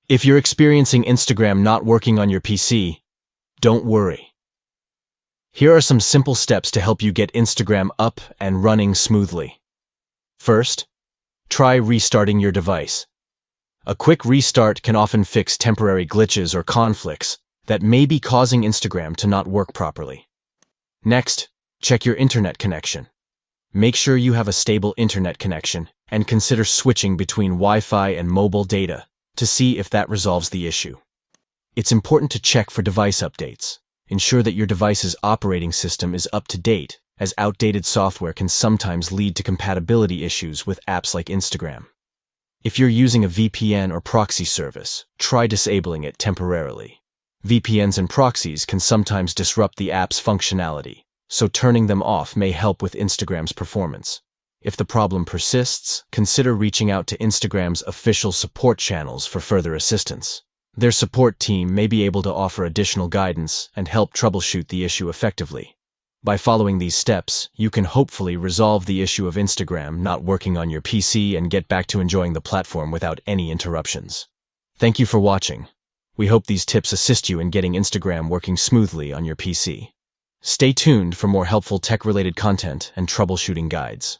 If you're experiencing Instagram not working on your PC, don't worry. Here are some simple steps to help you get Instagram up and running smoothly. First, try restarting your device. A quick restart can often fix temporary glitches or conflicts that may be causing Instagram to not work properly. Next, check your internet connection. Make sure you have a stable internet connection and consider switching between Wi-Fi and mobile data to see if that resolves the issue. It's important to check for device updates. Ensure that your device's operating system is up to date, as outdated software can sometimes lead to compatibility issues with apps like Instagram. If you're using a VPN or proxy service, try disabling it temporarily. VPNs and proxies can sometimes disrupt the app's functionality, so turning them off may help with Instagram's performance. If the problem persists, consider reaching out to Instagram's official support channels for further assistance. Their support team may be able to offer additional guidance and help troubleshoot the issue effectively. By following these steps, you can hopefully resolve the issue of Instagram not working on your PC and get back to enjoying the platform without any interruptions. Thank you for watching. We hope these tips assist you in getting Instagram working smoothly on your PC. Stay tuned for more helpful tech-related content and troubleshooting guides.